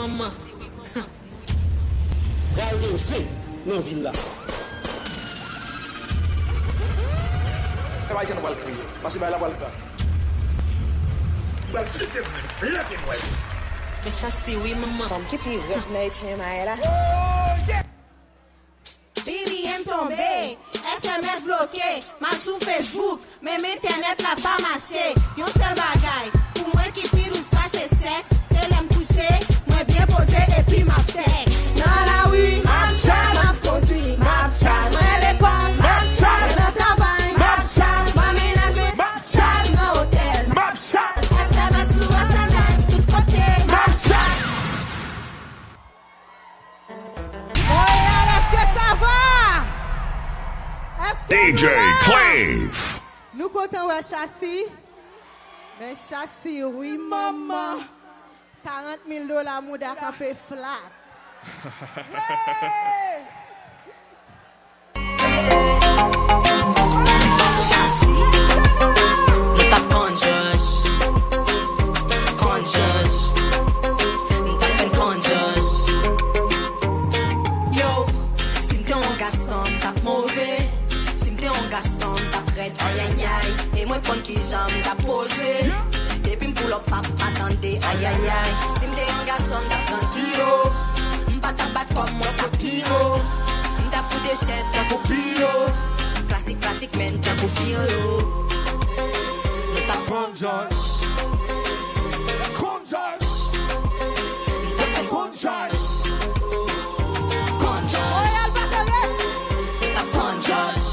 maman. Regardez aussi, non, villa. Vai sendo mal crié, mas vai lá balca. Mas c'était là c'est moi. Mais Shassy, oui maman. Femme qui pire noite chez Maëla. BBM tombé, SMS bloqué, mal sur Facebook, même internet la pas marché. Yon seul bagay, pour moi qui pire ou se passe sexe, c'est l'aime coucher, moi bien posé et puis ma texte. Dans la rue, ma chat, ma conduit, ma chat, moi l'école, ma chat, dans le travail, ma chat, ma ménage, ma chat, dans l'hôtel, ma chat, SMS ou SMS, tout côté, ma chat. Montréal, est-ce que ça va? DJ Kraze. Nous comptons ouais Shassy. Mais Shassy, oui maman. $40,000 mouda café flat. Ouais. Shassy, get up conscious. Conscious. T'as fait conscious. Yo, si t'es un garçon, t'as mauvais. Si t'es un garçon, t'as prêt, aïe aïe aïe. Et moi, quand qui j'aime, t'as posé. Depuis m'poule up, papa, attendez, aïe aïe aïe. Si t'es un garçon, t'as tranquille. M'pas ta batte comme moi, t'as kilo. M't'a pour des chètes, t'as pour kilo. Classique, classique, men, t'as pour kilo. T'as Conscious. Conscious. t'as fait Conscious. conscious. Montréal Bataille. T'as conscious.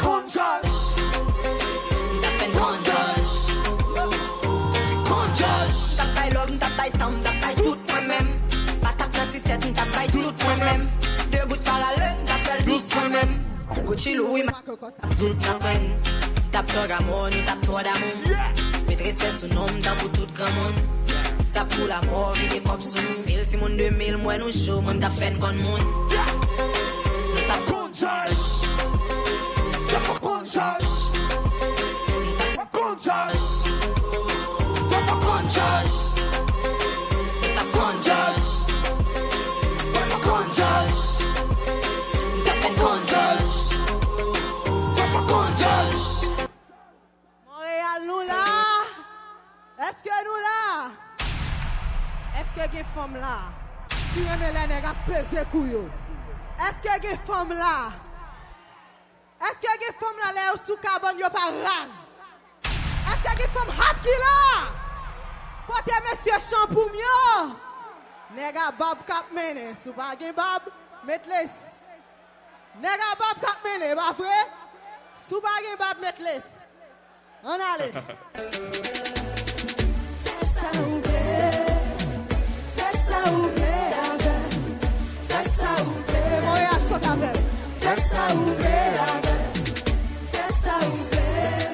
Conscious. T'as fait conscious. Conscious. T'as pas l'homme, t'as pas temps, t'as pas tout moi-même. Pas ta quantité, t'as pas tout moi-même. Deux bouts parallèles, t'as fait le douce moi-même. Gucci Louis, ma tout la peine. T'as peur d'amour, ni t'as peur d'amour. Maîtresse fait son nom, t'as pour tout grand monde. T'as pour la mort, vide comme son. 1000, si mon 2000, moi nous show, moi t'as fait con monde. T'as Conscious. Conscious. Conscious. conscious. T'as conscious. Conscious. T'as fait conscious. Conscious. Montréal, nous là. Est-ce que nous là? Est-ce que les femmes là? Qui aiment les nègres peser couillou? Est-ce que les femmes là? Est-ce que les femmes là, les sous carbone, yo pas rase? Est-ce que les femmes hot qui là? Faut que monsieur champoumio. Nègre bab kap mene, sous pas gen bab, met les. Nègre bab kap mene, pas vrai? Sous pas gen bab, met les. On allait. Fais ça ouvert avec. Fais ça ouvert. Montréal chante avec. Fais ça ouvert avec. Fais ça ouvert.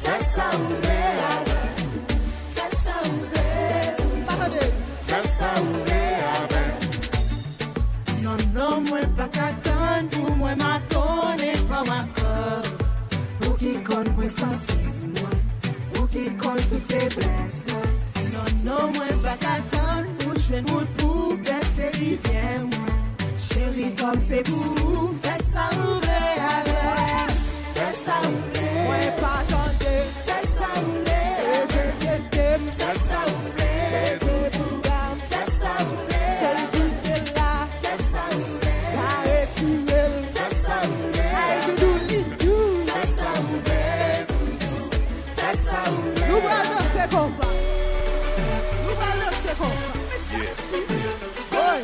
Fais ça ouvert avec. Fais ça ouvert. Attendez. Fais ça ouvert avec. Non, non, moi pas qu'attendre pour moi ma connaître pas ma corps. Pour qui compte pour sensible moi. Pour qui compte pour faiblesse moi. Non, non, moi pas qu'attendre pour jouer mon pour baisser rivière moi. Chérie comme c'est pour fais ça ouvert avec. Fais ça ouvert. Moi pas attendre. Fais ça ouvert. Fais ça ouvert. Fais ça ouvert. Chérie tu fais là. Fais ça ouvert. Arrête tu veux. Fais ça ouvert. Aïe du lidou. Fais ça ouvert. Fais ça ouvert. Nous allons danser comme ça. Nous allons danser comme ça. Boy.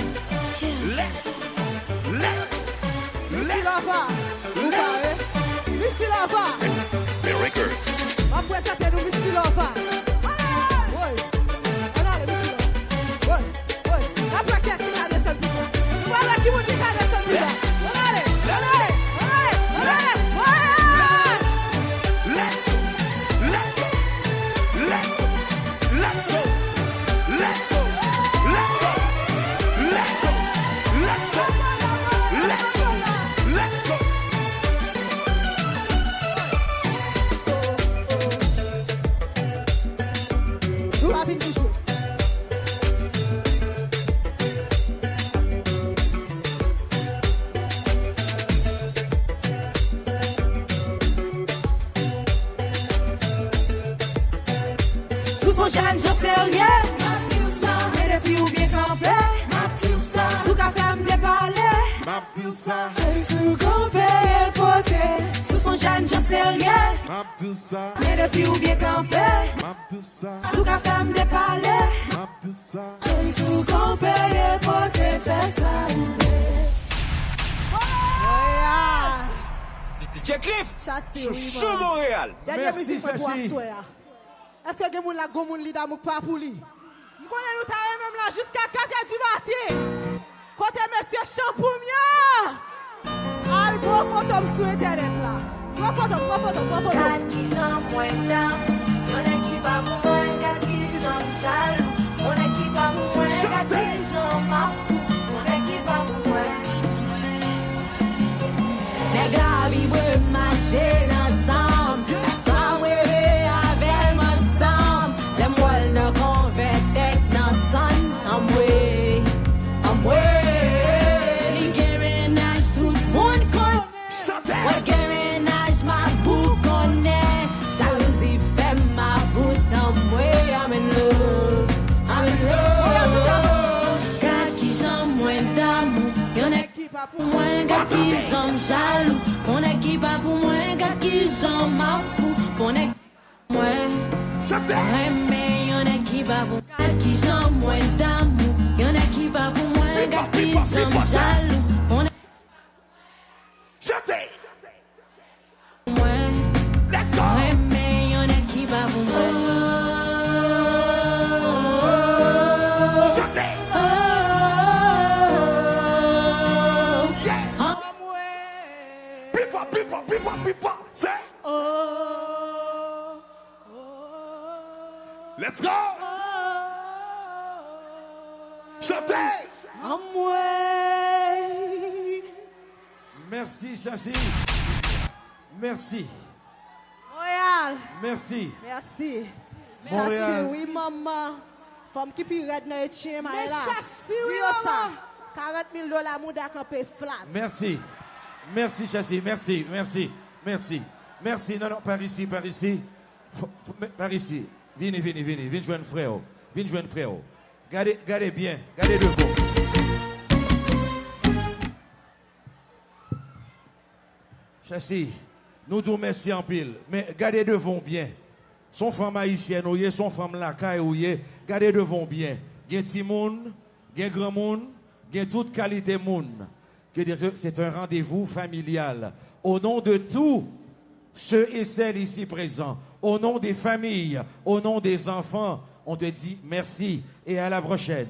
Missy Lava. Vous parlez. Missy Lava. Après ça, t'es nous Missy Lava. Oui. On a le Missy Lava. Oui. Oui. Après, qu'est-ce qu'il y a de cette vie? Voilà qui vous dit qu'il y a de cette vie. On a le. On a le. On a le. On a le. Map tout ça. Sous qu'on paye poté. Sous son jeune, j'en sais rien. Map tout ça. Mais depuis ou bien campé. Map tout ça. Sous qu'à femme de parler. Map tout ça. Sous qu'on paye poté. Fais ça ou DJ Cliff. Shassy, oui, Chou Montréal. Dernière Merci, musique pour Shassy. toi, est-ce que vous avez la gomme li d'amour pas pour lui? Nous connaissons nous tailler même là jusqu'à 4h du matin. Côté monsieur Champoumia. Albo photo sur internet là. Trois photos. Les gars vivent marcher ensemble. Chaque soir, we avec ensemble. Les moelles ne convertent dans son. I'm way. Les guérinage, tout le monde connaît. Ouais, guérinage, ma boucle connaît. Jalousie fait ma voûte. I'm in love. Gars qui j'en moins d'amour. Y'en a qui pas pour moi, gars qui j'en jaloux. On est qui pas pour moi, gars qui j'en m'en fous. On est moi. Mais y'en a qui pas pour gars qui j'en moins d'amour. Y'en a qui pas pour moi, gars qui j'en jaloux. On est moi. Mais y'en a qui pas pour moi. Let's go! Chantez! Merci, Shassy. Merci. Montréal. Merci. Merci. Montréal. Shassy, oui, maman. Femme qui peut être dans le chien, là. Mais Shassy, oui, Dis maman. ça. $40,000 mouda campé flat. Merci. Merci, Shassy. Merci. Non, par ici. Par ici. Viens jouer un frère. Gardez bien. Gardez devant. Shassy, nous vous remercions en pile. Mais gardez devant bien. Son femme haïtienne, son femme lakaï, gardez devant bien. Gen ti moun, gen grand moun, gen toute qualité moun. C'est un rendez-vous familial. Au nom de tous ceux et celles ici présents, au nom des familles, au nom des enfants, on te dit merci et à la prochaine.